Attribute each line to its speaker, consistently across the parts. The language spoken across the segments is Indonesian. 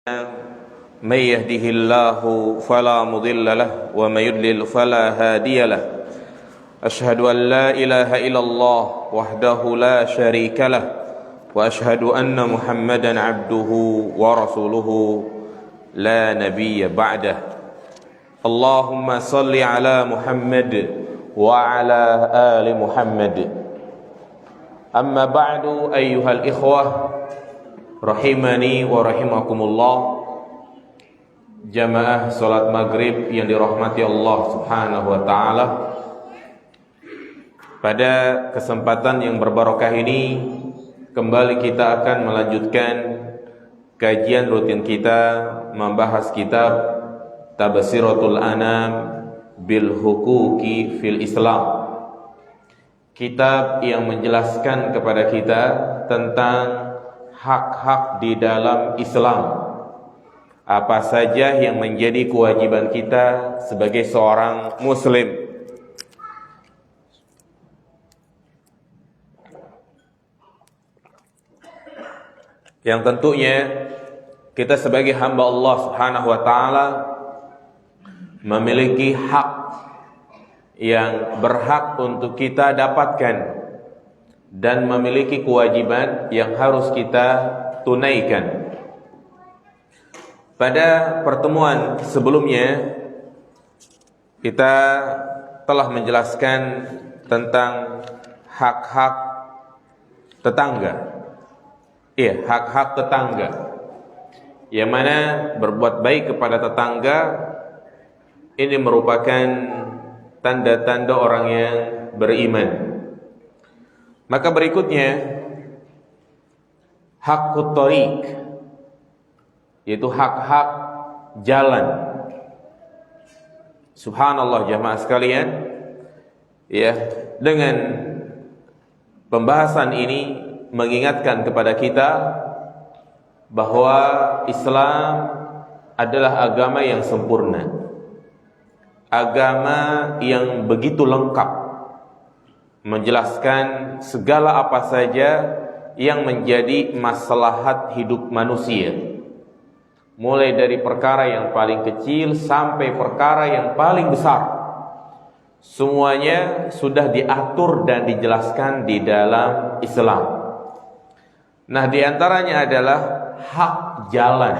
Speaker 1: من يهده الله فلا مضل له ومن يضلل فلا هادي له أشهد أن لا إله إلا الله وحده لا شريك له وأشهد أن محمدا عبده ورسوله لا نبي بعده اللهم صل على محمد وعلى آل محمد أما بعد أيها الإخوة rahimani wa rahimakumullah, jamaah salat maghrib yang dirahmati Allah subhanahu wa ta'ala. Pada kesempatan yang berbarokah ini, kembali kita akan melanjutkan kajian rutin kita membahas kitab Tabsiratul Anam bil Huquqi fil Islam, kitab yang menjelaskan kepada kita tentang hak-hak di dalam Islam. Apa saja yang menjadi kewajiban kita sebagai seorang muslim. Yang tentunya kita sebagai hamba Allah Subhanahu wa taala memiliki hak yang berhak untuk kita dapatkan dan memiliki kewajiban yang harus kita tunaikan. Pada pertemuan sebelumnya kita telah menjelaskan tentang hak-hak tetangga. Iya, hak-hak tetangga. Yang mana berbuat baik kepada tetangga ini merupakan tanda-tanda orang yang beriman. Maka berikutnya hakut thariq, yaitu hak-hak jalan. Subhanallah jamaah sekalian, ya, dengan pembahasan ini mengingatkan kepada kita bahwa Islam adalah agama yang sempurna, agama yang begitu lengkap, menjelaskan segala apa saja yang menjadi maslahat hidup manusia, mulai dari perkara yang paling kecil sampai perkara yang paling besar. Semuanya sudah diatur dan dijelaskan di dalam Islam. Nah, di antaranya adalah hak jalan.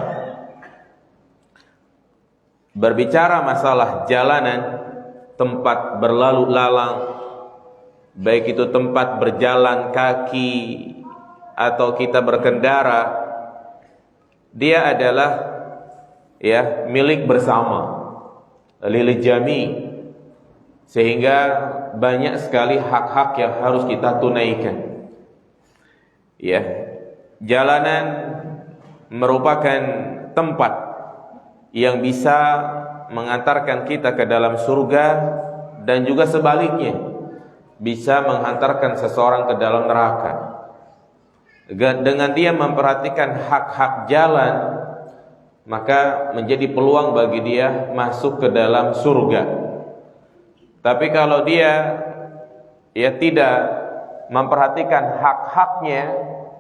Speaker 1: Berbicara masalah jalanan, tempat berlalu lalang, baik itu tempat berjalan kaki atau kita berkendara, dia adalah milik bersama, lil jami, sehingga banyak sekali hak-hak yang harus kita tunaikan. Jalanan merupakan tempat yang bisa mengantarkan kita ke dalam surga dan juga sebaliknya, bisa menghantarkan seseorang ke dalam neraka. Dengan dia memperhatikan hak-hak jalan, maka menjadi peluang bagi dia masuk ke dalam surga. Tapi kalau dia tidak memperhatikan hak-haknya,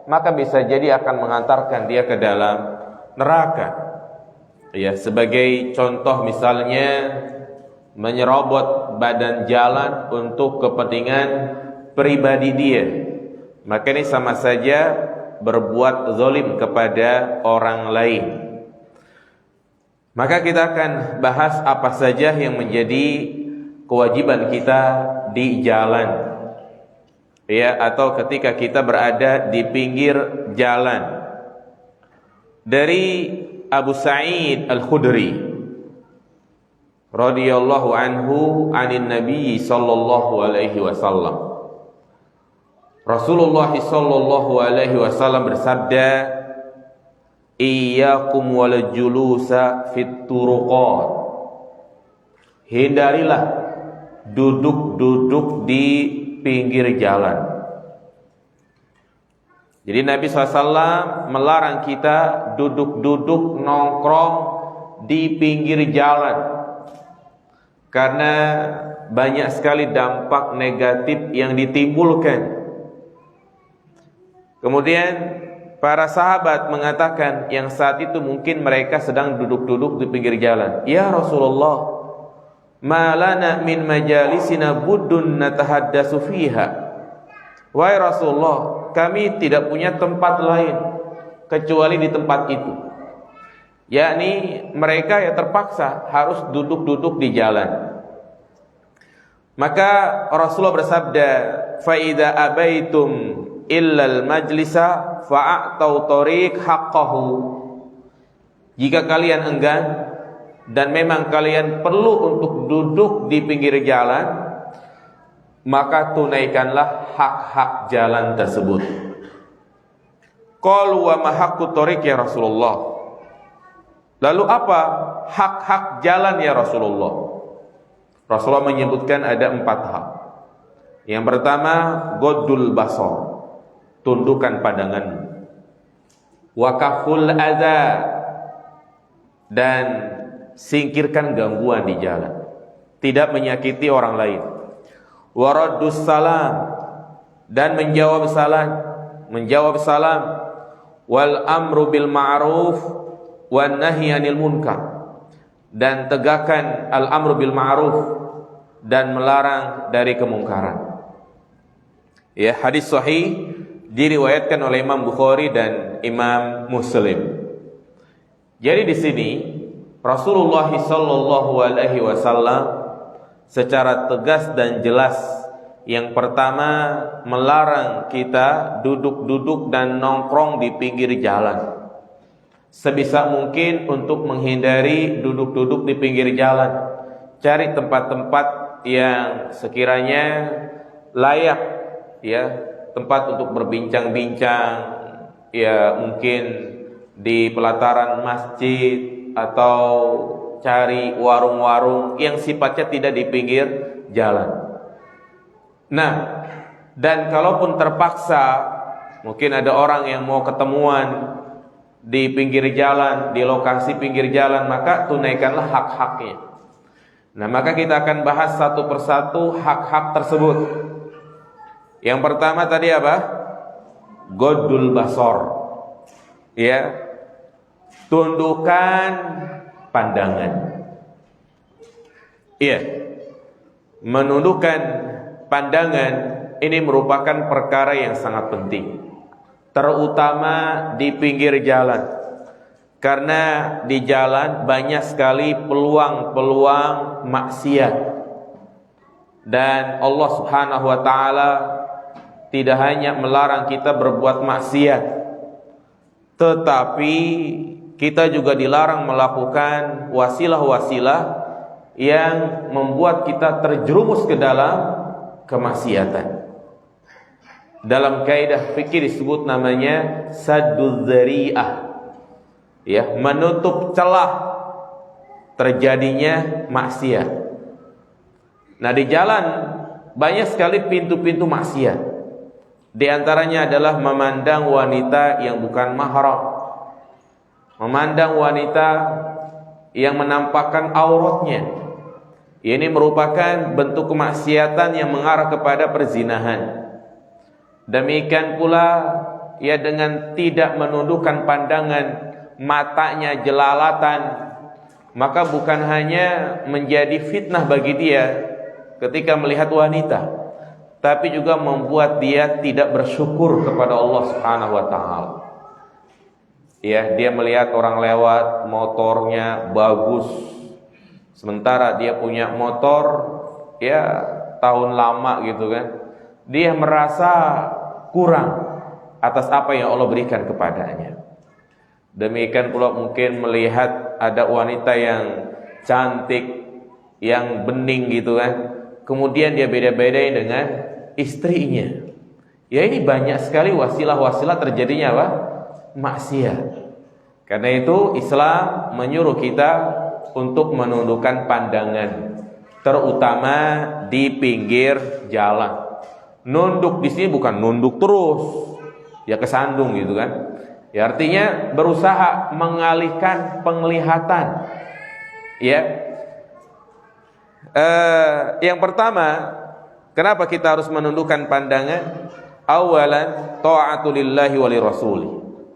Speaker 1: maka bisa jadi akan mengantarkan dia ke dalam neraka. Sebagai contoh misalnya menyerobot badan jalan untuk kepentingan pribadi dia, maka ini sama saja berbuat zalim kepada orang lain. Maka kita akan bahas apa saja yang menjadi kewajiban kita di jalan, atau ketika kita berada di pinggir jalan. Dari Abu Sa'id Al-Khudri radhiyallahu anhu anin Nabi sallallahu alaihi wasallam, Rasulullah sallallahu alaihi wasallam bersabda, iyyakum wal julusa fit turuqat, hindarilah duduk-duduk di pinggir jalan. Jadi Nabi SAW melarang kita duduk-duduk nongkrong di pinggir jalan, karena banyak sekali dampak negatif yang ditimbulkan. Kemudian para sahabat mengatakan yang saat itu mungkin mereka sedang duduk-duduk di pinggir jalan, "Ya Rasulullah, ma lana min majalisina buddun natahaddatsu fiha." Wahai Rasulullah, kami tidak punya tempat lain kecuali di tempat itu. Yakni mereka ya terpaksa harus duduk-duduk di jalan. Maka Rasulullah bersabda, "Fa idza abaitum illal majlisa fa'atau tariq haqqahu." Jika kalian enggan dan memang kalian perlu untuk duduk di pinggir jalan, maka tunaikanlah hak-hak jalan tersebut. Qalu wa ma haqqut tariq ya Rasulullah? Lalu apa hak-hak jalan ya Rasulullah? Rasulullah menyebutkan ada 4 hak. Yang pertama, ghaddul basar, tundukkan pandanganmu. Wa kaful adza, dan singkirkan gangguan di jalan, tidak menyakiti orang lain. Wa raddus salam, dan menjawab salam. Wal amru bil ma'ruf wan nahyi 'anil munkar, dan tegakkan al-amru bil ma'ruf dan melarang dari kemungkaran. Ya, hadis sahih diriwayatkan oleh Imam Bukhari dan Imam Muslim. Jadi di sini Rasulullah sallallahu alaihi wasallam secara tegas dan jelas yang pertama melarang kita duduk-duduk dan nongkrong di pinggir jalan. Sebisa mungkin untuk menghindari duduk-duduk di pinggir jalan. Cari tempat-tempat yang sekiranya layak, ya, tempat untuk berbincang-bincang, ya, mungkin di pelataran masjid, atau cari warung-warung yang sifatnya tidak di pinggir jalan. Nah, dan kalaupun terpaksa mungkin ada orang yang mau ketemuan di pinggir jalan, di lokasi pinggir jalan, maka tunaikanlah hak-haknya. Nah, maka kita akan bahas satu persatu hak-hak tersebut. Yang pertama tadi apa? Ghaddul basar. Ya. Tundukkan pandangan. Iya. Menundukkan pandangan ini merupakan perkara yang sangat penting, terutama di pinggir jalan. Karena di jalan banyak sekali peluang-peluang maksiat. Dan Allah Subhanahu wa taala tidak hanya melarang kita berbuat maksiat, tetapi kita juga dilarang melakukan wasilah-wasilah yang membuat kita terjerumus ke dalam kemaksiatan. Dalam kaidah fikih disebut namanya sadduz dzari'ah. Ya, menutup celah terjadinya maksiat. Nah, di jalan banyak sekali pintu-pintu maksiat. Di antaranya adalah memandang wanita yang bukan mahram, memandang wanita yang menampakkan auratnya. Ini merupakan bentuk kemaksiatan yang mengarah kepada perzinahan. Demikian pula ya dengan tidak menundukkan pandangan, matanya jelalatan, maka bukan hanya menjadi fitnah bagi dia ketika melihat wanita, tapi juga membuat dia tidak bersyukur kepada Allah Subhanahu wa taala. Ya, dia melihat orang lewat, motornya bagus, sementara dia punya motor ya tahun lama gitu kan. Dia merasa kurang atas apa yang Allah berikan kepadanya. Demikian pula mungkin melihat ada wanita yang cantik, yang bening gitu kan, kemudian dia beda-bedain dengan istrinya. Ya, ini banyak sekali wasilah-wasilah terjadinya apa? Maksiat. Karena itu Islam menyuruh kita untuk menundukkan pandangan, terutama di pinggir jalan. Nunduk di sini bukan nunduk terus, ya kesandung gitu kan. Ya, artinya berusaha mengalihkan penglihatan. Ya, yang pertama, kenapa kita harus menundukkan pandangan? Awalan ta'atulillahi wa lirasuli.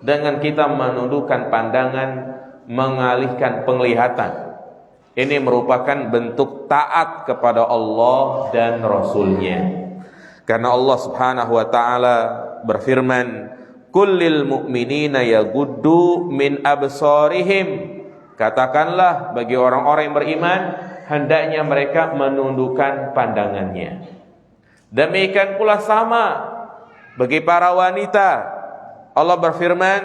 Speaker 1: dengan kita menundukkan pandangan, mengalihkan penglihatan. Ini merupakan bentuk taat kepada Allah dan Rasul-Nya. Karena Allah Subhanahu wa taala berfirman, "Kullil mu'minina yaghuddu min absarihim." Katakanlah bagi orang-orang yang beriman, hendaknya mereka menundukkan pandangannya. Demikian pula sama bagi para wanita. Allah berfirman,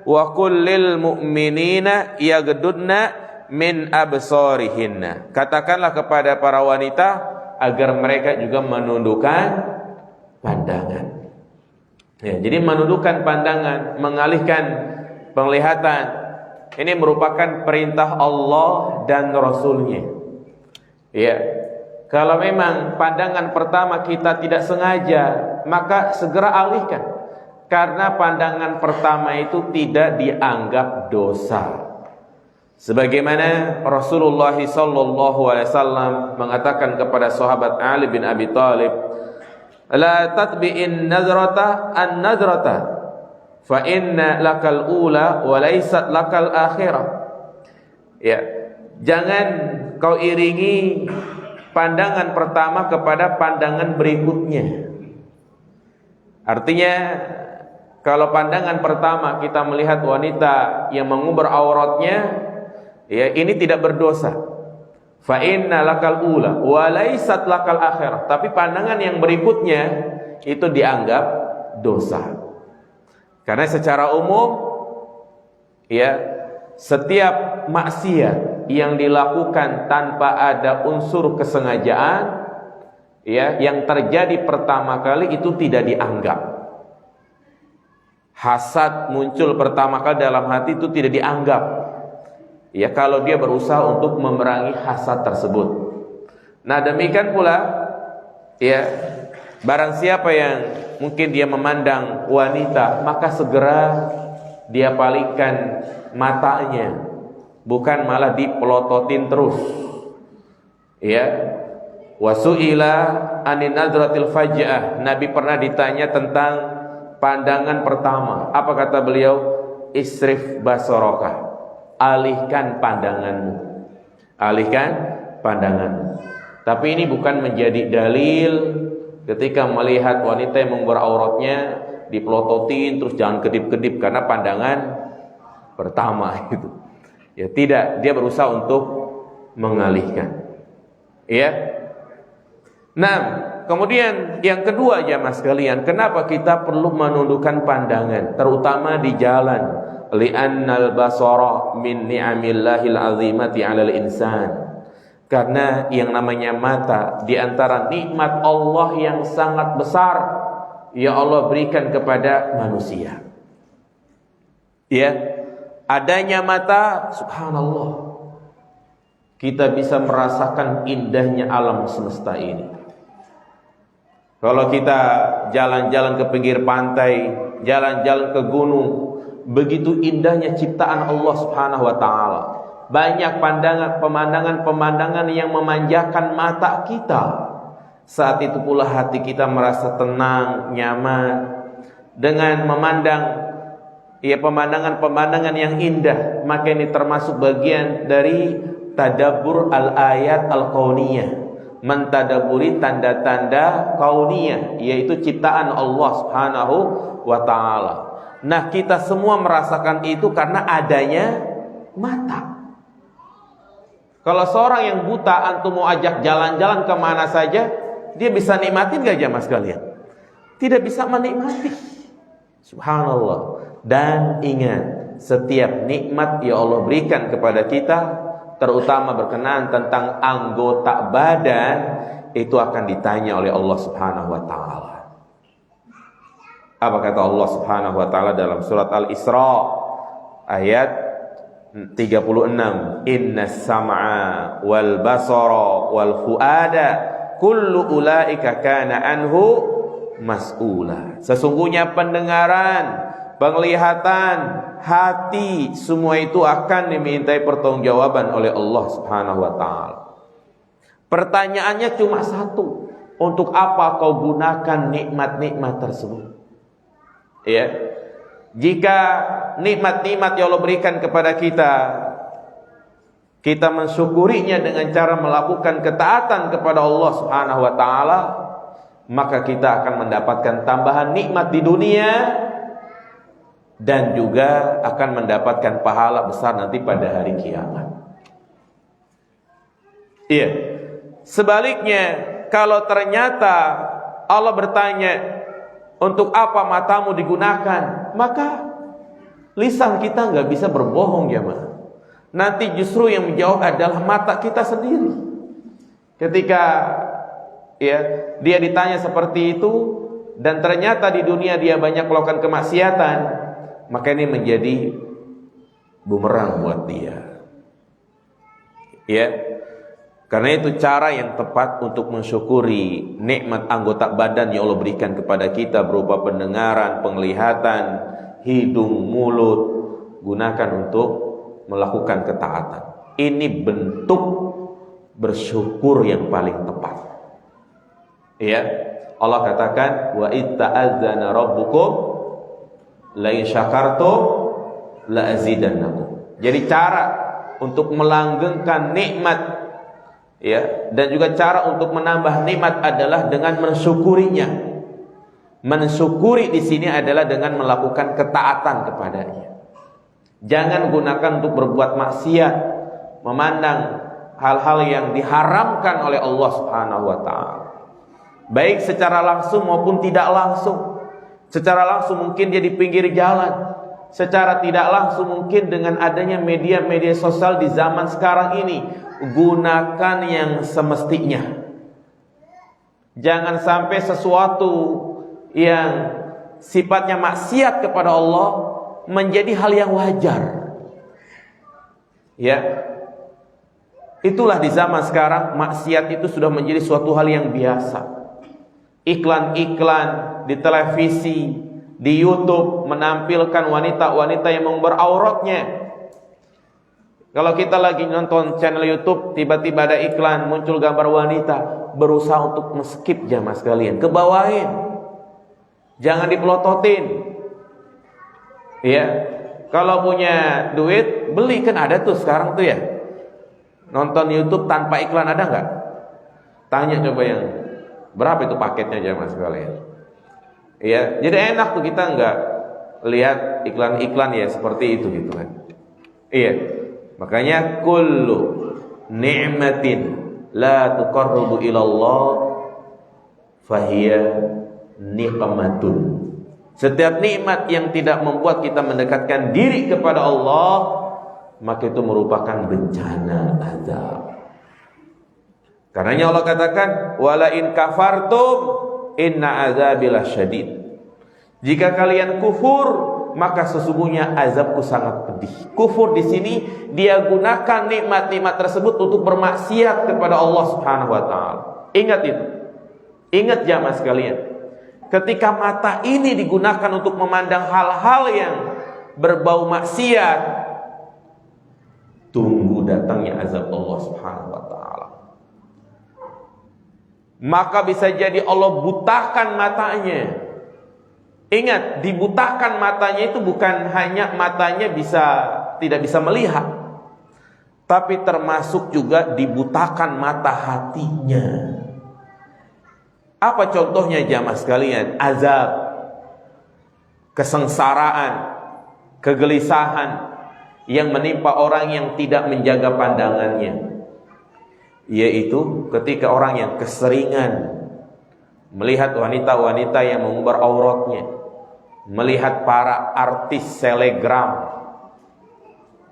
Speaker 1: "Wa kullil mu'minina yaghdudna min absarihinna." Katakanlah kepada para wanita agar mereka juga menundukkan pandangan. Ya, jadi menundukkan pandangan, mengalihkan penglihatan, ini merupakan perintah Allah dan Rasul-Nya. Ya, kalau memang pandangan pertama kita tidak sengaja, maka segera alihkan, karena pandangan pertama itu tidak dianggap dosa. Sebagaimana Rasulullah SAW mengatakan kepada sahabat Ali bin Abi Thalib, "La tatbi'in nazrata an-nazrata, fa inna lakal ula wa laysat lakal akhirah." Ya, jangan kau iringi pandangan pertama kepada pandangan berikutnya. Artinya, kalau pandangan pertama kita melihat wanita yang mengumbar auratnya, ya, ini tidak berdosa. Fa inna lakal ula wa laysat lakal akhirah. Tapi pandangan yang berikutnya itu dianggap dosa. Karena secara umum, ya, setiap maksiat yang dilakukan tanpa ada unsur kesengajaan, ya, yang terjadi pertama kali itu tidak dianggap. Hasad muncul pertama kali dalam hati itu tidak dianggap. Ya, kalau dia berusaha untuk memerangi hasad tersebut. Nah, demikian pula, ya, barang siapa yang mungkin dia memandang wanita, maka segera dia palingkan matanya, bukan malah dipelototin terus. Ya, wasu'ila anin nadratil faj'ah. Nabi pernah ditanya tentang pandangan pertama. Apa kata beliau? Isrif basaraka. Alihkan pandanganmu. Alihkan pandanganmu. Tapi ini bukan menjadi dalil ketika melihat wanita yang mengumbar auratnya dipelototin terus jangan kedip-kedip karena pandangan pertama itu. Ya, tidak, dia berusaha untuk mengalihkan. Ya. Nah, kemudian yang kedua jamaah sekalian, kenapa kita perlu menundukkan pandangan terutama di jalan? Li'annal basara min ni'amillahil azimati 'alal insan. Karena yang namanya mata di antara nikmat Allah yang sangat besar ya Allah berikan kepada manusia. Ya, adanya mata, subhanallah, kita bisa merasakan indahnya alam semesta ini. Kalau kita jalan-jalan ke pinggir pantai, jalan-jalan ke gunung, begitu indahnya ciptaan Allah Subhanahu wa taala. Banyak pemandangan yang memanjakan mata kita. Saat itu pula hati kita merasa tenang, nyaman dengan memandang ya pemandangan yang indah. Maka ini termasuk bagian dari tadabbur al-ayat al-kauniyah, mentadaburi tanda-tanda kauniyah, yaitu ciptaan Allah Subhanahu wa taala. Nah, kita semua merasakan itu karena adanya mata. Kalau seorang yang buta antum mau ajak jalan-jalan kemana saja, dia bisa nikmatin gak jamaah sekalian? Tidak bisa menikmati. Subhanallah. Dan ingat, setiap nikmat ya Allah berikan kepada kita, terutama berkenaan tentang anggota badan, itu akan ditanya oleh Allah Subhanahu wa taala. Apa kata Allah Subhanahu wa taala dalam surat Al-Isra ayat 36? Innas sam'a wal basara wal fuada kullu ulaika kana anhu mas'ula. Sesungguhnya pendengaran, penglihatan, hati, semua itu akan dimintai pertanggungjawaban oleh Allah Subhanahu wa taala. Pertanyaannya cuma satu, untuk apa kau gunakan nikmat-nikmat tersebut? Ya. Jika nikmat-nikmat yang Allah berikan kepada kita, kita mensyukurinya dengan cara melakukan ketaatan kepada Allah Subhanahu wa taala, maka kita akan mendapatkan tambahan nikmat di dunia dan juga akan mendapatkan pahala besar nanti pada hari kiamat. Iya. Sebaliknya, kalau ternyata Allah bertanya, untuk apa matamu digunakan? Maka lisan kita nggak bisa berbohong, jemaah. Nanti justru yang menjawab adalah mata kita sendiri. Ketika dia ditanya seperti itu dan ternyata di dunia dia banyak melakukan kemaksiatan, maka ini menjadi bumerang buat dia. Ya. Karena itu cara yang tepat untuk mensyukuri nikmat anggota badan yang Allah berikan kepada kita berupa pendengaran, penglihatan, hidung, mulut, gunakan untuk melakukan ketaatan. Ini bentuk bersyukur yang paling tepat. Ya, Allah katakan wa itta'adzana rabbukum la in syakartum la azidannakum. Jadi cara untuk melanggengkan nikmat, ya, dan juga cara untuk menambah nikmat adalah dengan mensyukurinya. Mensyukuri di sini adalah dengan melakukan ketaatan kepadanya. Jangan gunakan untuk berbuat maksiat, memandang hal-hal yang diharamkan oleh Allah Subhanahu wa taala. Baik secara langsung maupun tidak langsung. Secara langsung mungkin dia di pinggir jalan. Secara tidak langsung mungkin dengan adanya media-media sosial di zaman sekarang ini. Gunakan yang semestinya. Jangan sampai sesuatu yang sifatnya maksiat kepada Allah menjadi hal yang wajar. Ya. Itulah di zaman sekarang maksiat itu sudah menjadi suatu hal yang biasa. Iklan-iklan di televisi, di YouTube menampilkan wanita-wanita yang mengumbar auratnya. Kalau kita lagi nonton channel YouTube, tiba-tiba ada iklan, muncul gambar wanita, berusaha untuk skip jamaah sekalian, kebawain. Jangan dipelototin. Ya. Kalau punya duit, beli, kan ada tuh sekarang tuh ya. Nonton YouTube tanpa iklan ada nggak? Tanya coba yang berapa itu paketnya jamaah sekalian. Iya, jadi enak tuh kita nggak lihat iklan-iklan ya seperti itu gitu kan. Iya, makanya kullu ni'matin la tuqarribu ilallah fahiya niqmatun. Setiap nikmat yang tidak membuat kita mendekatkan diri kepada Allah, maka itu merupakan bencana azab. Karenanya Allah katakan wala in kafartum inna azabi lasyadid. Jika kalian kufur, maka sesungguhnya azabku sangat pedih. Kufur di sini dia gunakan nikmat-nikmat tersebut untuk bermaksiat kepada Allah Subhanahu wa taala. Ingat itu. Ingat jamaah sekalian. Ketika mata ini digunakan untuk memandang hal-hal yang berbau maksiat, tunggu datangnya azab Allah Subhanahu wa taala. Maka bisa jadi Allah butakan matanya. Ingat, dibutakan matanya itu bukan hanya matanya tidak bisa melihat, tapi termasuk juga dibutakan mata hatinya. Apa contohnya jamaah sekalian? Azab, kesengsaraan, kegelisahan yang menimpa orang yang tidak menjaga pandangannya. Yaitu ketika orang yang keseringan melihat wanita-wanita yang mengumbar auratnya, melihat para artis selebgram,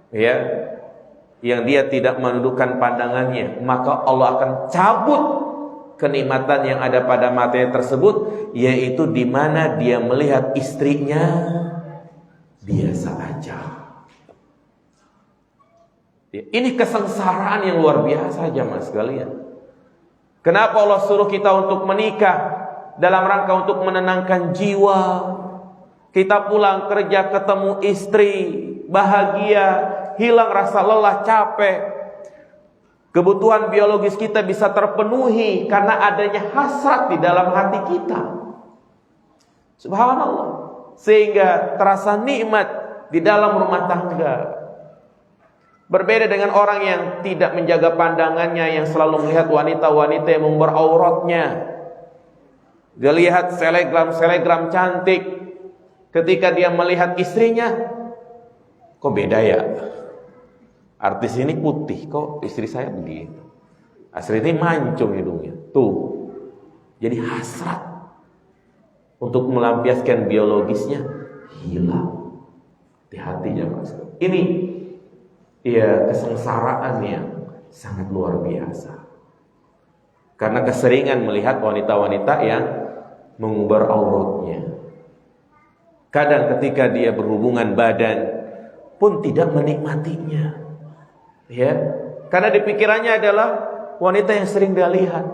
Speaker 1: ya, yang dia tidak menundukkan pandangannya, maka Allah akan cabut kenikmatan yang ada pada matanya tersebut, yaitu di mana dia melihat istrinya biasa aja. Ini kesengsaraan yang luar biasa jamaah sekalian. Kenapa Allah suruh kita untuk menikah? Dalam rangka untuk menenangkan jiwa. Kita pulang kerja ketemu istri, bahagia, hilang rasa lelah, capek. Kebutuhan biologis kita bisa terpenuhi karena adanya hasrat di dalam hati kita. Subhanallah. sehingga terasa nikmat di dalam rumah tangga. Berbeda dengan orang yang tidak menjaga pandangannya, yang selalu melihat wanita-wanita yang mengumbar auratnya. Dia lihat selegram cantik, ketika dia melihat istrinya, kok beda ya? Artis ini putih, kok istri saya begitu. Istri ini mancung hidungnya. Tuh. Jadi hasrat untuk melampiaskan biologisnya hilang. Hati-hatinya Mas. Ini kesengsaraan yang sangat luar biasa. Karena keseringan melihat wanita-wanita yang mengumbar auratnya. Kadang ketika dia berhubungan badan pun tidak menikmatinya. Ya, karena di pikirannya adalah wanita yang sering dia lihat.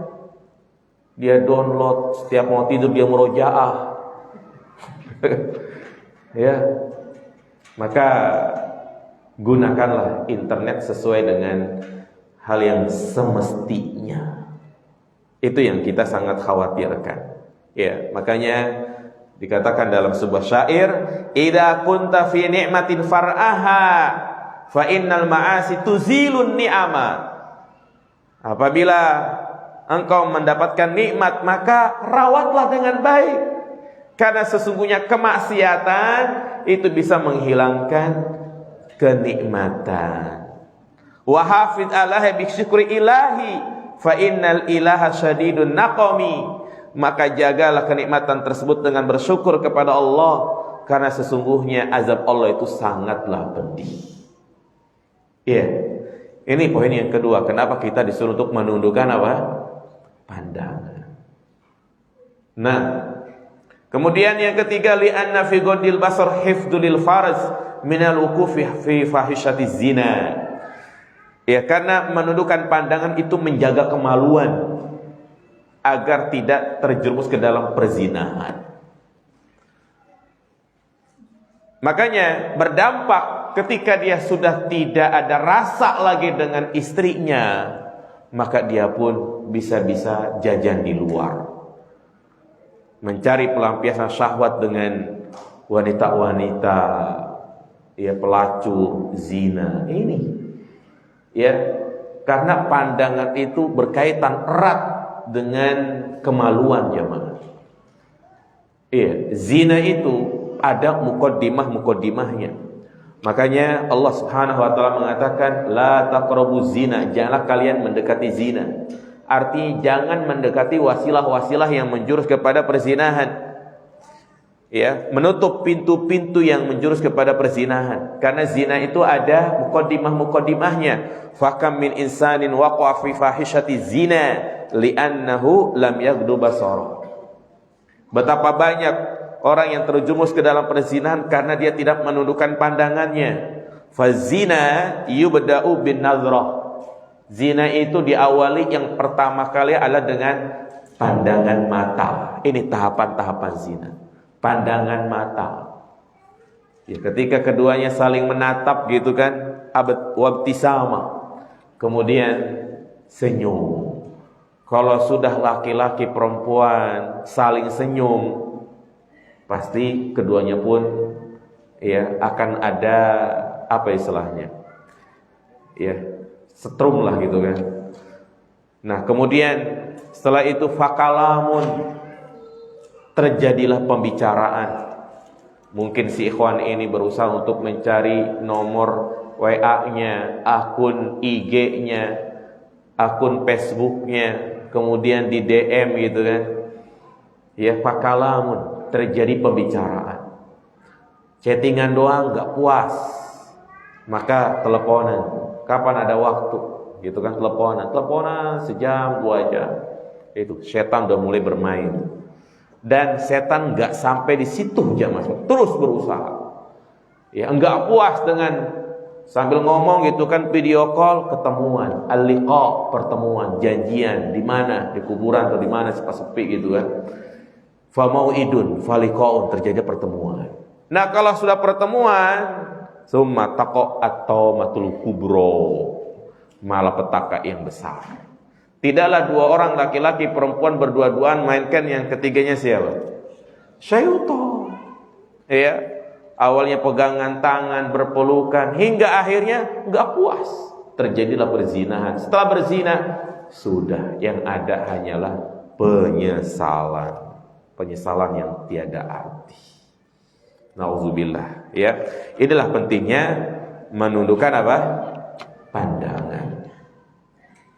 Speaker 1: Dia download, setiap mau tidur dia murojaah. Ya. Maka gunakanlah internet sesuai dengan hal yang semestinya. Itu yang kita sangat khawatirkan. Ya, makanya dikatakan dalam sebuah syair, "Idza kunta fi ni'matin far'aha, fa innal ma'asi tuzilun ni'ama." Apabila engkau mendapatkan nikmat, maka rawatlah dengan baik, karena sesungguhnya kemaksiatan itu bisa menghilangkan kenikmatan. Wa hafid alaihi bi syukri ilahi, fa innal ilaha syadidun naqami. Maka jagalah kenikmatan tersebut dengan bersyukur kepada Allah, karena sesungguhnya azab Allah itu sangatlah pedih. Ya, ini poin yang kedua. Kenapa kita disuruh untuk menundukkan apa? Pandangan. Nah, kemudian yang ketiga, li'anna fi ghaddil basar hifdzul farj minal wuqufi fi fahisyatiz zina. Ya, karena menundukkan pandangan itu menjaga kemaluan agar tidak terjerumus ke dalam perzinahan. Makanya berdampak ketika dia sudah tidak ada rasa lagi dengan istrinya, maka dia pun bisa-bisa jajan di luar, mencari pelampiasan syahwat dengan wanita-wanita, ya, pelacur, zina. Ini ya, karena pandangan itu berkaitan erat dengan kemaluan jemaah. Iya, zina itu ada mukaddimahnya. Makanya Allah Subhanahu wa taala mengatakan la taqrabuz zina, janganlah kalian mendekati zina. Artinya jangan mendekati wasilah-wasilah yang menjurus kepada perzinahan. Ya, menutup pintu-pintu yang menjurus kepada perzinahan. Karena zina itu ada mukaddimahnya. Fakam min insanin waqa'a fi fahisyati zina li'annahu lam yaghdu basara. Betapa banyak orang yang terjerumus ke dalam perzinahan karena dia tidak menundukkan pandangannya. Fazina yubda'u bin nazrah. Zina itu diawali yang pertama kali adalah dengan pandangan mata. Ini tahapan-tahapan zina. Pandangan mata. Ya, ketika keduanya saling menatap gitu kan, wabtisama. Kemudian senyum. Kalau sudah laki-laki perempuan saling senyum, pasti keduanya pun ya akan ada apa istilahnya, ya setrum lah gitu kan. Nah kemudian setelah itu fakalamun, terjadilah pembicaraan. Mungkin si ikhwan ini berusaha untuk mencari nomor WA-nya, akun IG-nya, akun Facebook-nya, kemudian di DM gitu kan. Ya fakalamun, terjadi pembicaraan. Chattingan doang gak puas, maka teleponan. Kapan ada waktu gitu kan, teleponan sejam 2 jam. Itu setan udah mulai bermain. Dan setan gak sampai di situ jamaah, terus berusaha. Ya enggak puas dengan sambil ngomong gitu kan, video call, ketemuan, al-liqa, pertemuan, janjian di mana, di kuburan atau di mana sepi-sepi gitu kan. Fa mau'idun faliqaun, terjadi pertemuan. Nah, kalau sudah pertemuan, summa taqa'at-taumatul kubro, malapetaka yang besar. Tidaklah 2 orang laki-laki perempuan berdua-duaan, mainkan yang ketiganya siapa? Syaitan. Ya, awalnya pegangan tangan, berpelukan, hingga akhirnya nggak puas, terjadilah perzinahan. Setelah berzina, sudah yang ada hanyalah penyesalan yang tiada arti. Nauzubillah. Ya, inilah pentingnya menundukkan apa? Pandangan.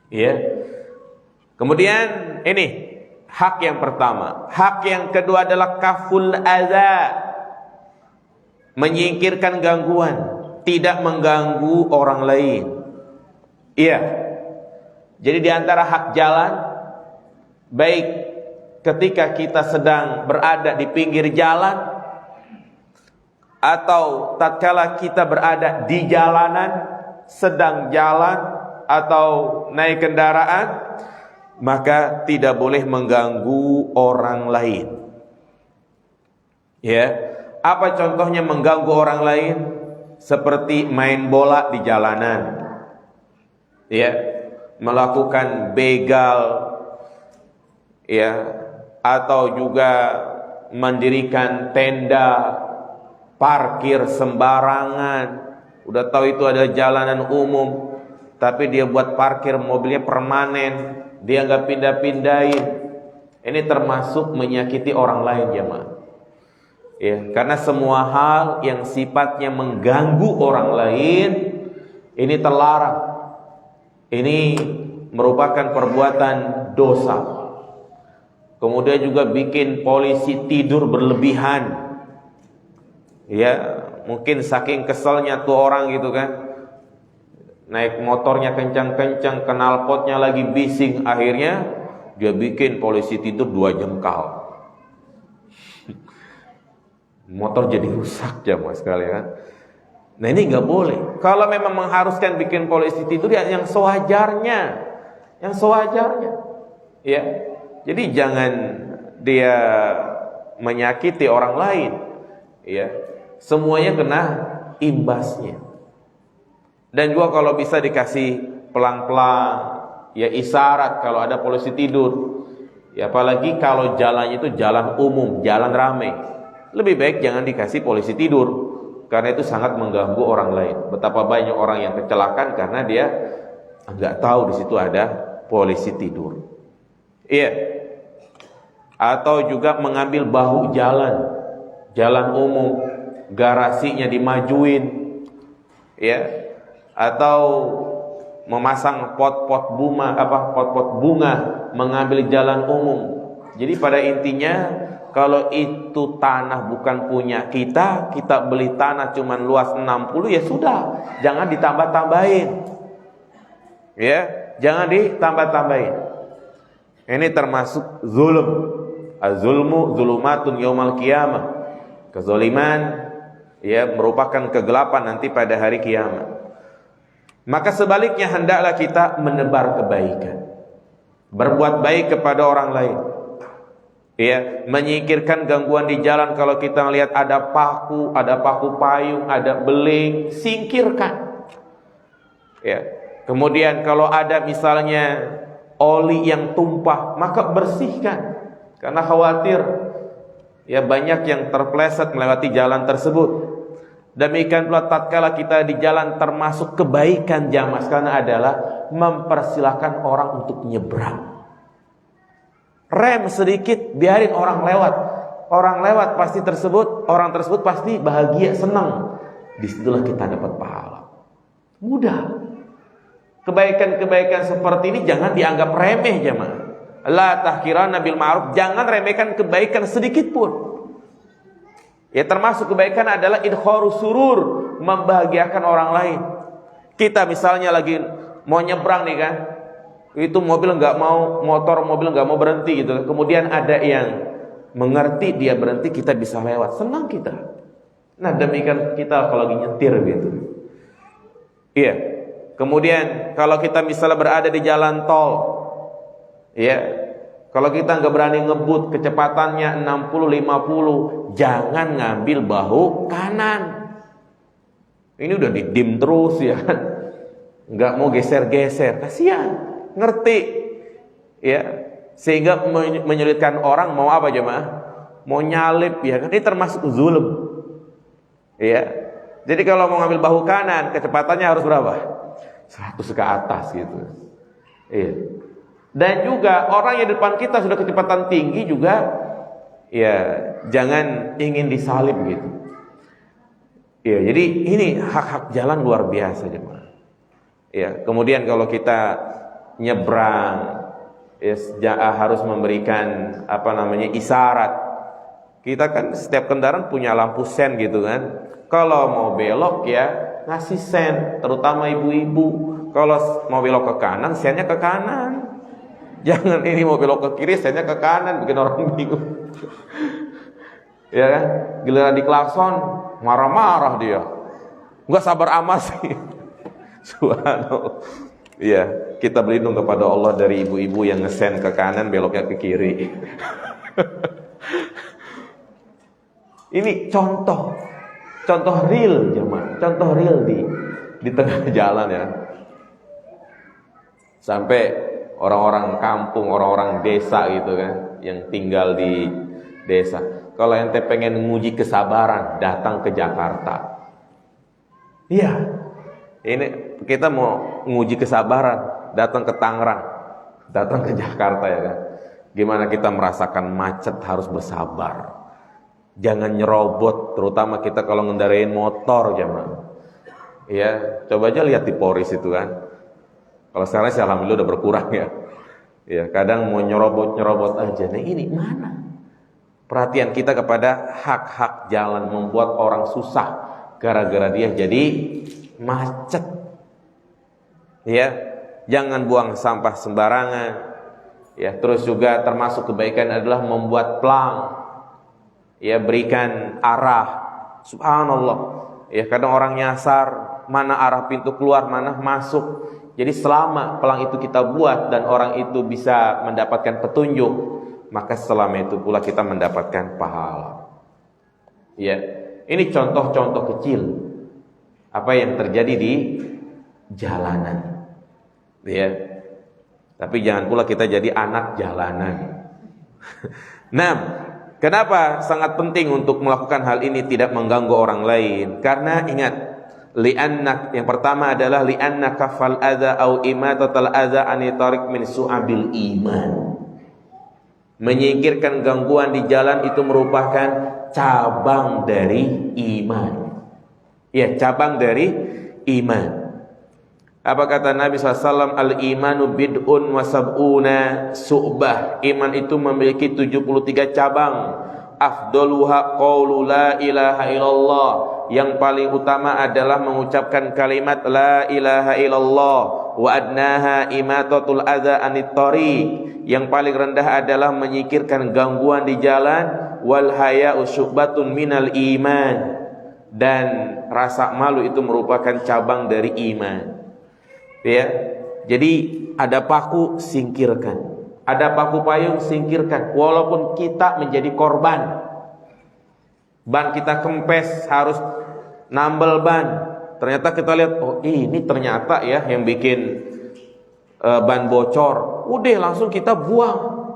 Speaker 1: Ya. Kemudian ini hak yang pertama. Hak yang kedua adalah kaful adza, menyingkirkan gangguan, tidak mengganggu orang lain. Iya. Jadi di antara hak jalan, baik ketika kita sedang berada di pinggir jalan atau tatkala kita berada di jalanan, sedang jalan atau naik kendaraan, maka tidak boleh mengganggu orang lain. Ya, apa contohnya mengganggu orang lain? Seperti main bola di jalanan, ya, melakukan begal, ya, atau juga mendirikan tenda, parkir sembarangan. Udah tahu itu ada jalanan umum, tapi dia buat parkir mobilnya permanen, dia nggak pindah-pindahin. Ini termasuk menyakiti orang lain, jemaah. Ya, karena semua hal yang sifatnya mengganggu orang lain ini terlarang. Ini merupakan perbuatan dosa. Kemudian juga bikin polisi tidur berlebihan. Ya, mungkin saking keselnya tuh orang gitu kan, naik motornya kencang-kencang, knalpotnya lagi bising, akhirnya dia bikin polisi tidur 2 jengkal. Motor jadi rusak jamaah sekalian. Nah ini nggak boleh. Kalau memang mengharuskan bikin polisi tidur, ya yang sewajarnya, ya. Jadi jangan dia menyakiti orang lain, ya. Semuanya kena imbasnya. Dan juga kalau bisa dikasih pelan-pelan, ya isyarat kalau ada polisi tidur. Ya apalagi kalau jalannya itu jalan umum, jalan ramai. Lebih baik jangan dikasih polisi tidur, karena itu sangat mengganggu orang lain. Betapa banyak orang yang kecelakaan karena dia nggak tahu di situ ada polisi tidur. Iya. Atau juga mengambil bahu jalan umum, garasinya dimajuin, ya. Atau memasang pot-pot bunga mengambil jalan umum. Jadi pada intinya kalau itu tanah bukan punya kita, kita beli tanah cuman luas 60, ya sudah, jangan ditambah-tambahin. Ya, jangan ditambah-tambahin. Ini termasuk zulm. Az-zulmu zulumatun yaumal qiyamah. Kezaliman ya merupakan kegelapan nanti pada hari kiamat. Maka sebaliknya hendaklah kita menebar kebaikan, berbuat baik kepada orang lain. Ya, menyingkirkan gangguan di jalan. Kalau kita melihat ada paku payung, ada beling, singkirkan. Ya. Kemudian kalau ada misalnya oli yang tumpah, maka bersihkan. Karena khawatir ya banyak yang terpeleset melewati jalan tersebut. Demikian pula tatkala kita di jalan, termasuk kebaikan jamaah sekalian adalah mempersilahkan orang untuk nyebrang. Rem sedikit, biarin orang lewat. Orang lewat pasti orang tersebut pasti bahagia, senang. Disitulah kita dapat pahala. Mudah. Kebaikan-kebaikan seperti ini jangan dianggap remeh jemaah. La tahqiranna bil ma'ruf, jangan remehkan kebaikan sedikit pun. Ya termasuk kebaikan adalah idkharus surur, membahagiakan orang lain. Kita misalnya lagi mau nyebrang nih kan, itu mobil mobil nggak mau berhenti gitu. Kemudian ada yang mengerti, dia berhenti, kita bisa lewat, senang kita. Nah demikian kita kalau lagi nyetir gitu. Iya. Kemudian kalau kita misalnya berada di jalan tol, ya, kalau kita nggak berani ngebut, kecepatannya 60-50, jangan ngambil bahu kanan. Ini udah didim terus ya, nggak mau geser-geser, kasihan, ngerti, ya, sehingga menyulitkan orang mau apa jemaah, mau nyalip ya kan, ini termasuk zulm. Iya. Jadi kalau mau ngambil bahu kanan, kecepatannya harus berapa? 100 ke atas gitu. Iya. Dan juga orang yang di depan kita sudah kecepatan tinggi juga, ya jangan ingin disalib gitu. Iya. Jadi ini hak-hak jalan luar biasa jemaah. Ya, kemudian kalau kita nyebrang, ya, harus memberikan isyarat. Kita kan setiap kendaraan punya lampu sen gitu kan. Kalau mau belok ya ngasih sen, terutama ibu-ibu. Kalau mau belok ke kanan, sennya ke kanan. Jangan ini mau belok ke kiri, sennya ke kanan, bikin orang bingung. Ya kan? Giliran diklakson, marah-marah dia. Enggak sabar amat sih. Subhanallah. Iya, kita berlindung kepada Allah dari ibu-ibu yang ngesen ke kanan, beloknya ke kiri. Ini contoh real jemaah, contoh real di tengah jalan ya. Sampai orang-orang kampung, orang-orang desa gitu kan, yang tinggal di desa. Kalau ente pengen nguji kesabaran, datang ke Jakarta. Iya. Ini kita mau nguji kesabaran, datang ke Tangerang, datang ke Jakarta ya kan. Gimana kita merasakan macet, harus bersabar. Jangan nyerobot, terutama kita kalau ngendarain motor jemaah. Ya, coba aja lihat di Polres itu kan. Kalau sekarang sih alhamdulillah udah berkurang ya. Ya, kadang mau nyerobot aja. Nah, ini mana? Perhatian kita kepada hak-hak jalan membuat orang susah gara-gara dia jadi macet. Ya, jangan buang sampah sembarangan. Ya, terus juga termasuk kebaikan adalah membuat pelang. Ya, berikan arah. Subhanallah. Ya, kadang orang nyasar mana arah pintu keluar, mana masuk. Jadi selama pelang itu kita buat dan orang itu bisa mendapatkan petunjuk, maka selama itu pula kita mendapatkan pahala. Ya, ini contoh-contoh kecil apa yang terjadi di jalanan. Ya. Tapi jangan pula kita jadi anak jalanan. Nah, kenapa sangat penting untuk melakukan hal ini tidak mengganggu orang lain? Karena ingat, li'annak, yang pertama adalah li'annaka fal adza au imatatal adza ani tariq min su'abil iman. Menyingkirkan gangguan di jalan itu merupakan cabang dari iman. Ya, cabang dari iman. Apa kata Nabi SAW? Al-imanu bid'un wa sab'una su'bah. Iman itu memiliki 73 cabang. Afdaluha qawlu la ilaha illallah. Yang paling utama adalah mengucapkan kalimat la ilaha illallah. Wa adnaha imatatul adza anit tariq. Yang paling rendah adalah menyingkirkan gangguan di jalan. Wal haya'u syu'batun minal iman. Dan rasa malu itu merupakan cabang dari iman. Ya, jadi ada paku, singkirkan. Ada paku payung, singkirkan. Walaupun kita menjadi korban, ban kita kempes, harus nambel ban. Ternyata kita lihat, oh ini ternyata ya yang bikin ban bocor. Udah langsung kita buang,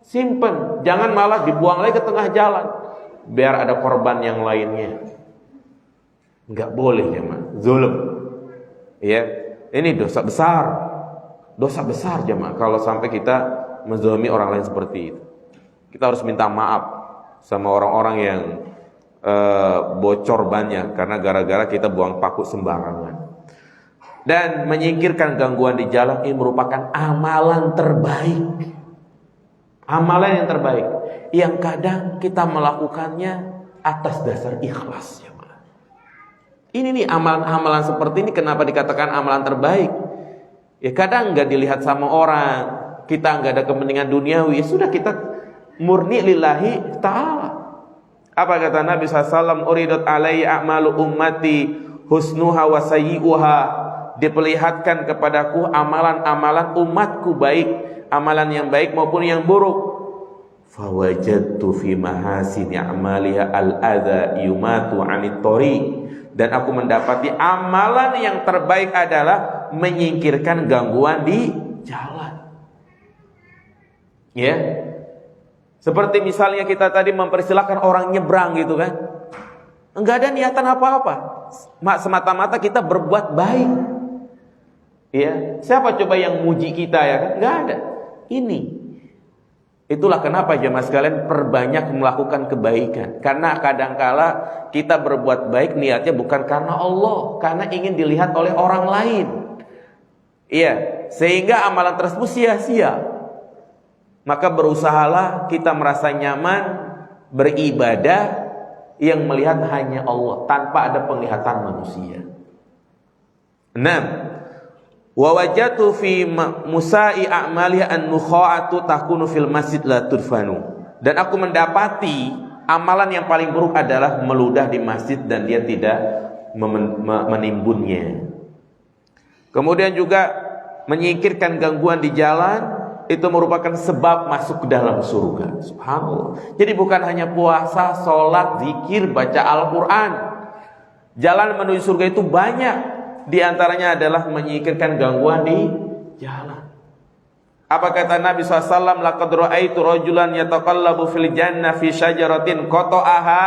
Speaker 1: simpen. Jangan malah dibuang lagi ke tengah jalan, biar ada korban yang lainnya. Enggak boleh ya, zulm. Ya. Ini dosa besar jemaah kalau sampai kita menzalimi orang lain seperti itu. Kita harus minta maaf sama orang-orang yang bocor bannya karena gara-gara kita buang paku sembarangan. Dan menyingkirkan gangguan di jalan ini merupakan amalan terbaik. Amalan yang terbaik yang kadang kita melakukannya atas dasar ikhlas. Ini nih amalan-amalan seperti ini kenapa dikatakan amalan terbaik? Ya kadang nggak dilihat sama orang, kita nggak ada kepentingan duniawi, ya sudah kita murni lillahi ta'ala. Apa kata Nabi SAW? Uridat alayya a'malu ummati husnuha wa sayyi'uha. Diperlihatkan kepadaku amalan-amalan umatku, baik amalan yang baik maupun yang buruk. Fawajadtu fi mahasini a'maliha al-adha yumatu 'anit thariq. Dan aku mendapati amalan yang terbaik adalah menyingkirkan gangguan di jalan. Ya. Seperti misalnya kita tadi mempersilahkan orang nyebrang gitu kan. Enggak ada niatan apa-apa. Semata-mata kita berbuat baik. Ya, siapa coba yang muji kita ya kan? Enggak ada. Itulah kenapa jemaah sekalian perbanyak melakukan kebaikan. Karena kadangkala kita berbuat baik niatnya bukan karena Allah, karena ingin dilihat oleh orang lain. Iya, sehingga amalan tersebut sia-sia. Maka berusahalah kita merasa nyaman beribadah yang melihat hanya Allah tanpa ada penglihatan manusia. 6. Wa wajatu fi musai a'mali an-nukha'atu takunu fil masjid la turfanu. Dan aku mendapati amalan yang paling buruk adalah meludah di masjid dan dia tidak menimbunnya. Kemudian juga menyingkirkan gangguan di jalan, itu merupakan sebab masuk ke dalam surga. Subhanallah. Jadi bukan hanya puasa, sholat, zikir, baca Al-Quran. Jalan menuju surga itu banyak. Di antaranya adalah menyingkirkan gangguan di jalan. Apa kata Nabi SAW? Laqad ra'aitu rajulan yataqallabu fil jannah fi syajaratin qata'aha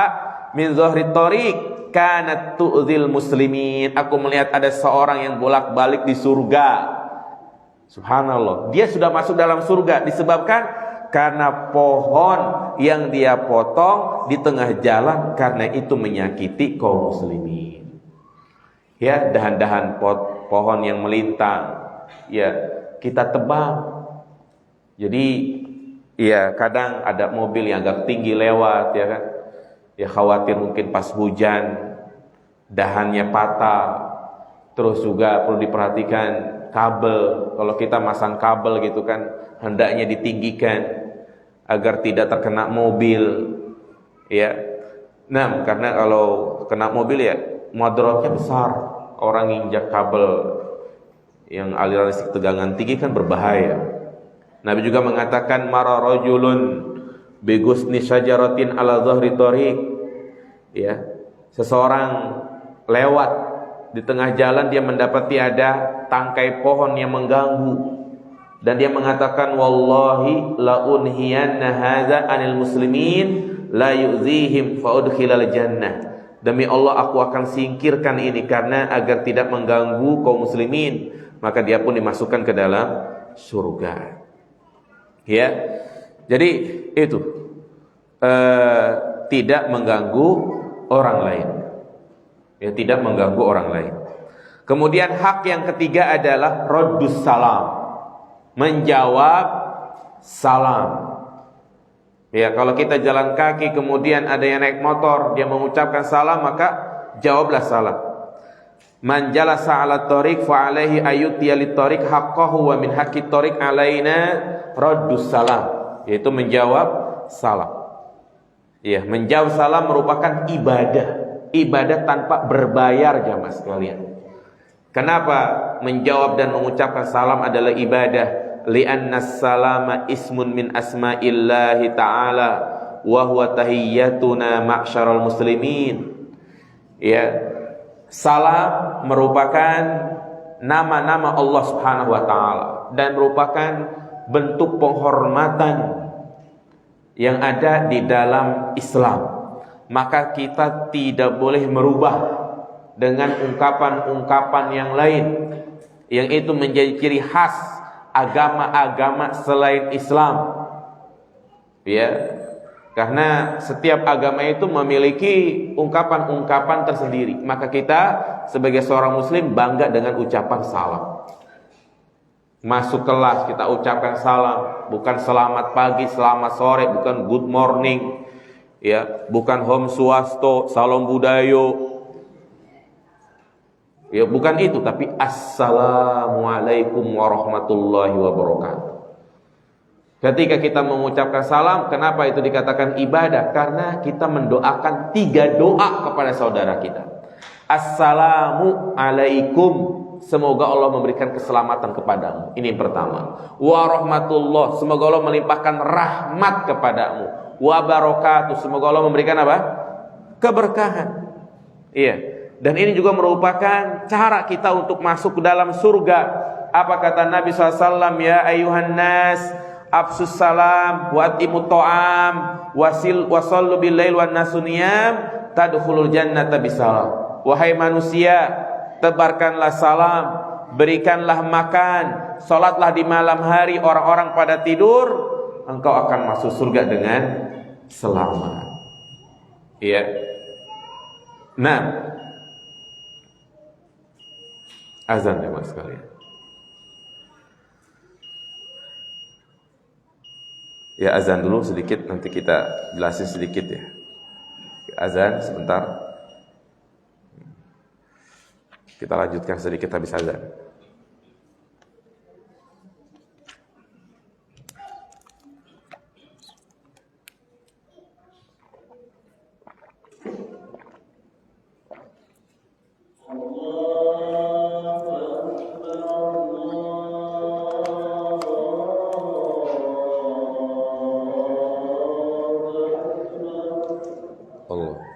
Speaker 1: min dhahri thariq kanat tu'dzil muslimin. Aku melihat ada seorang yang bolak-balik di surga. Subhanallah. Dia sudah masuk dalam surga disebabkan karena pohon yang dia potong di tengah jalan, karena itu menyakiti kaum muslimin. Ya, dahan-dahan pohon yang melintang, ya kita tebang. Jadi, ya kadang ada mobil yang agak tinggi lewat, ya kan? Ya khawatir mungkin pas hujan dahannya patah. Terus juga perlu diperhatikan kabel. Kalau kita masang kabel gitu kan, hendaknya ditinggikan agar tidak terkena mobil. Ya, nah karena kalau kena mobil ya mudaratnya besar. Orang injak kabel yang aliran listrik tegangan tinggi kan berbahaya. Nabi juga mengatakan mara rajulun bi ghusni syajaratin ala dhahri thariq. Ya, seseorang lewat di tengah jalan, dia mendapati ada tangkai pohon yang mengganggu, dan dia mengatakan wallahi la unhiyanna hadza anil muslimin la yu'zihim fa udkhilal jannah. Demi Allah aku akan singkirkan ini karena agar tidak mengganggu kaum muslimin, maka dia pun dimasukkan ke dalam surga. Ya, jadi itu tidak mengganggu orang lain. Ya, tidak mengganggu orang lain. Kemudian hak yang ketiga adalah raddus salam, menjawab salam. Ya, kalau kita jalan kaki kemudian ada yang naik motor, dia mengucapkan salam, maka jawablah salam. Man jalasa 'ala thariq fa 'alaihi ayyutiya lit-thariq haqqahu wa min haqqit thariq 'alaina raddus salam, yaitu menjawab salam. Ya, menjawab salam merupakan ibadah tanpa berbayar jamaah sekalian. Kenapa menjawab dan mengucapkan salam adalah ibadah? Li'anna salama ismun min asma'illahi ta'ala wa huwa tahiyyatuna ma'syaral muslimin. Ya, salam merupakan nama-nama Allah Subhanahu wa taala dan merupakan bentuk penghormatan yang ada di dalam Islam. Maka kita tidak boleh merubah dengan ungkapan-ungkapan yang lain yang itu menjadi ciri khas agama-agama selain Islam. Ya, karena setiap agama itu memiliki ungkapan-ungkapan tersendiri. Maka kita sebagai seorang muslim bangga dengan ucapan salam. Masuk kelas kita ucapkan salam, bukan selamat pagi, selamat sore, bukan good morning, ya, bukan Om Swasto, salam budayo. Ya, bukan itu, tapi assalamualaikum warahmatullahi wabarakatuh. Ketika kita mengucapkan salam, kenapa itu dikatakan ibadah? Karena kita mendoakan 3 doa kepada saudara kita. Assalamu alaikum, semoga Allah memberikan keselamatan kepadamu. Ini yang pertama. Warahmatullah, semoga Allah melimpahkan rahmat kepadamu. Wabarakatuh, semoga Allah memberikan apa? Keberkahan. Iya. Dan ini juga merupakan cara kita untuk masuk ke dalam surga. Apa kata Nabi SAW? Ya ayuhan nas, afsus salam, wa atimut ta'am, wasallu bil lail wan nasuniyam, tadkhulul jannata bisalam. Wahai manusia, tebarkanlah salam, berikanlah makan, salatlah di malam hari orang-orang pada tidur, engkau akan masuk surga dengan selamat. Iya. Nah, azan ya mas sekalian. Ya azan dulu sedikit, nanti kita jelasin sedikit ya. Azan sebentar. Kita lanjutkan sedikit habis azan. Allah.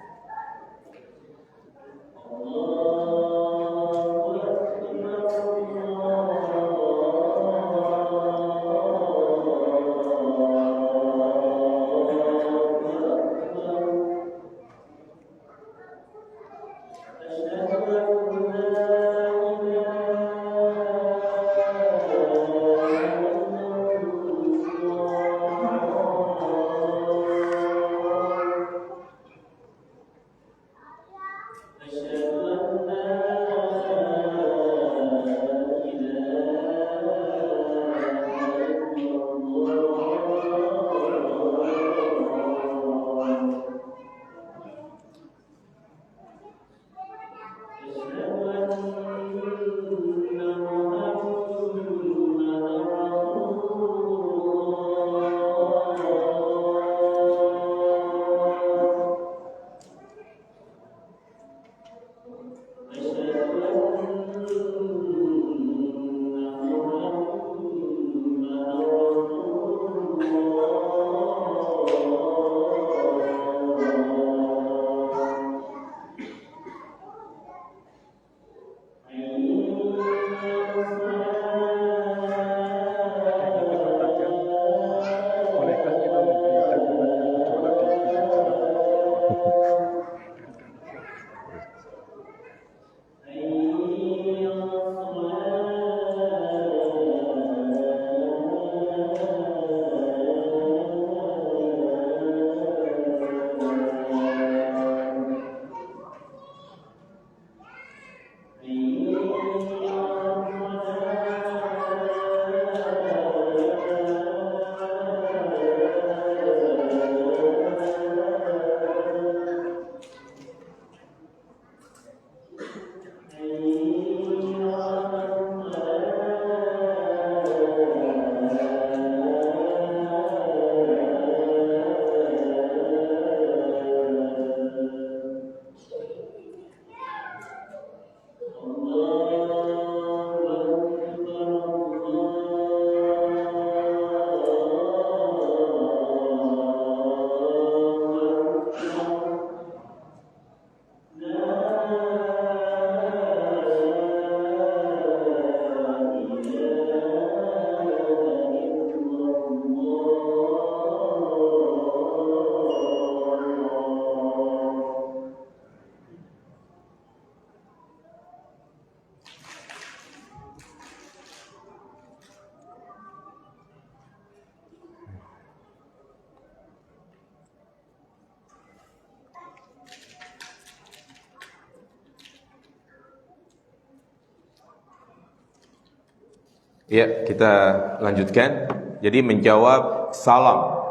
Speaker 1: Ya, kita lanjutkan. Jadi menjawab salam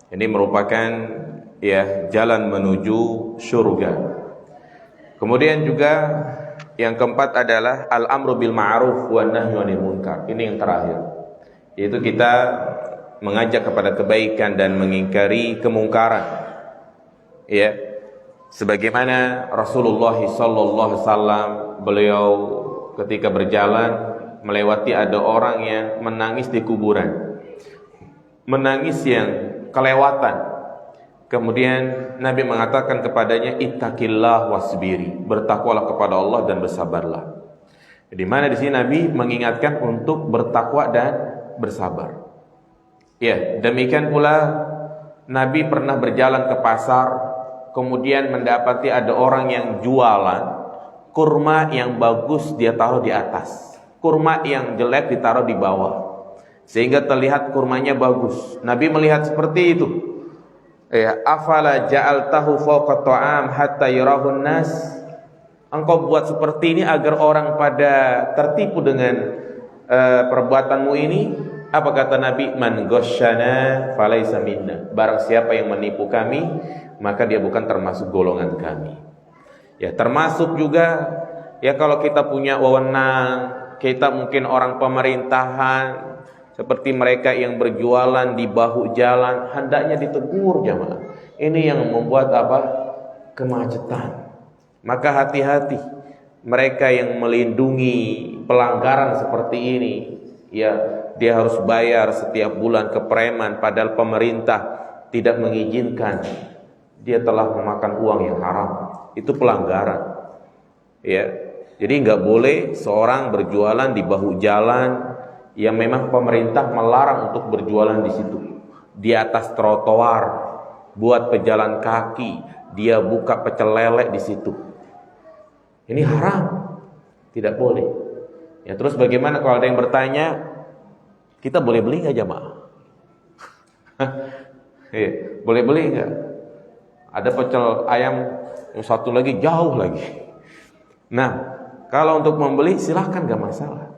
Speaker 1: ini merupakan ya jalan menuju surga. Kemudian juga yang keempat adalah al-amru bil ma'ruf wan nahyu 'anil munkar. Ini yang terakhir. Yaitu kita mengajak kepada kebaikan dan mengingkari kemungkaran. Ya. Sebagaimana Rasulullah sallallahu alaihi wasallam beliau ketika berjalan melewati ada orang yang menangis di kuburan, menangis yang kelewatan. Kemudian Nabi mengatakan kepadanya, ittaqillah wasbiri, bertakwalah kepada Allah dan bersabarlah. Di mana di sini Nabi mengingatkan untuk bertakwa dan bersabar. Ya, demikian pula Nabi pernah berjalan ke pasar, kemudian mendapati ada orang yang jualan kurma yang bagus dia taruh di atas, kurma yang jelek ditaruh di bawah, sehingga terlihat kurmanya bagus. Nabi melihat seperti itu. Ya, afala ja'altahu fawqa ta'am hatta yurahun nas. Engkau buat seperti ini agar orang pada tertipu dengan perbuatanmu ini. Apa kata Nabi? Man ghasyana falaysa minna. Barang siapa yang menipu kami, maka dia bukan termasuk golongan kami. Ya, termasuk juga ya kalau kita punya wewenang, kita mungkin orang pemerintahan, seperti mereka yang berjualan di bahu jalan, hendaknya ditegur jamaah. Ini yang membuat apa? Kemacetan. Maka hati-hati mereka yang melindungi pelanggaran seperti ini. Ya, dia harus bayar setiap bulan ke preman, padahal pemerintah tidak mengizinkan. Dia telah memakan uang yang haram. Itu pelanggaran. Ya, jadi nggak boleh seorang berjualan di bahu jalan yang memang pemerintah melarang untuk berjualan di situ. Di atas trotoar, buat pejalan kaki, dia buka pecel lele di situ. Ini haram, tidak boleh. Ya, terus bagaimana kalau ada yang bertanya, kita boleh beli nggak jamaah? Boleh beli nggak? Ada pecel ayam yang satu lagi jauh lagi. Nah, kalau untuk membeli silahkan, nggak masalah.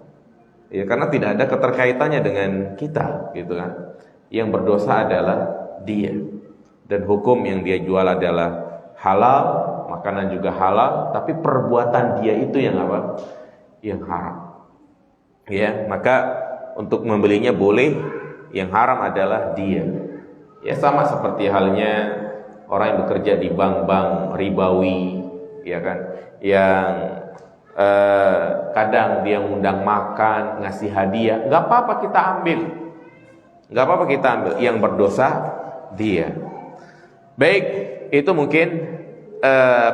Speaker 1: Ya, karena tidak ada keterkaitannya dengan kita, gitu kan. Yang berdosa adalah dia, dan hukum yang dia jual adalah halal, makanan juga halal, tapi perbuatan dia itu yang apa? Yang haram. Ya, maka untuk membelinya boleh, yang haram adalah dia. Ya, sama seperti halnya orang yang bekerja di bank-bank ribawi, ya kan, yang kadang dia ngundang makan, ngasih hadiah, nggak apa-apa kita ambil, nggak apa-apa kita ambil. Yang berdosa dia. Baik, itu mungkin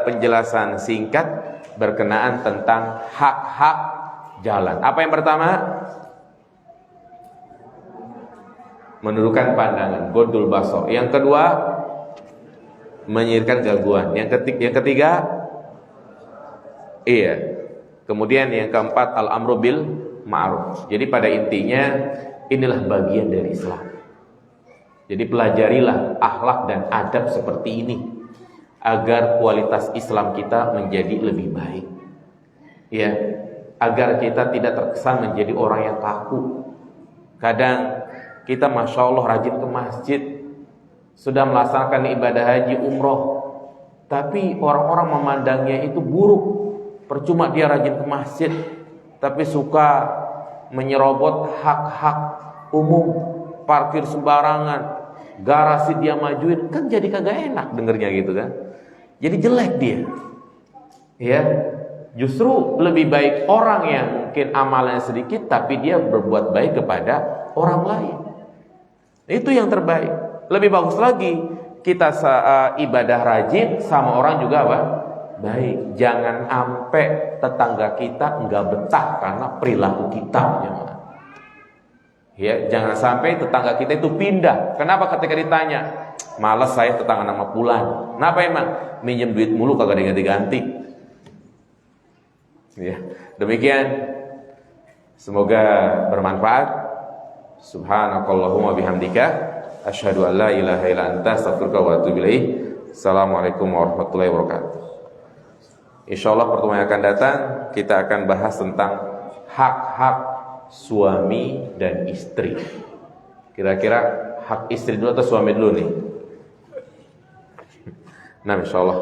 Speaker 1: penjelasan singkat berkenaan tentang hak-hak jalan. Apa yang pertama? Menundukkan pandangan, godul basor. Yang kedua, menyingkirkan gangguan. Yang ketiga, iya. Kemudian yang keempat, al-amru bil ma'ruf. Jadi pada intinya inilah bagian dari Islam. Jadi pelajarilah akhlak dan adab seperti ini agar kualitas Islam kita menjadi lebih baik. Ya, agar kita tidak terkesan menjadi orang yang kaku. Kadang kita masya Allah rajin ke masjid, sudah melaksanakan ibadah haji umroh, tapi orang-orang memandangnya itu buruk. Percuma dia rajin ke masjid, tapi suka menyerobot hak-hak umum, parkir sembarangan, garasi dia majuin, kan jadi kagak enak dengernya gitu kan. Jadi jelek dia. Ya, justru lebih baik orang yang mungkin amalnya sedikit tapi dia berbuat baik kepada orang lain. Itu yang terbaik. Lebih bagus lagi kita ibadah rajin sama orang juga apa? Baik. Jangan sampai tetangga kita enggak betah karena perilaku kita. Ya, jangan sampai tetangga kita itu pindah. Kenapa? Ketika ditanya, malas saya tetangga nama Pulan. Kenapa emang? Minjem duit mulu kagak diganti-ganti. Ya, demikian. Semoga bermanfaat. Subhanakallahumma bihamdika asyhadu an la ilaha illa anta astaghfiruka wa atubu ilaik. Assalamualaikum warahmatullahi wabarakatuh. Insyaallah pertemuan yang akan datang kita akan bahas tentang hak-hak suami dan istri. Kira-kira hak istri dulu atau suami dulu nih? Nah, insyaallah.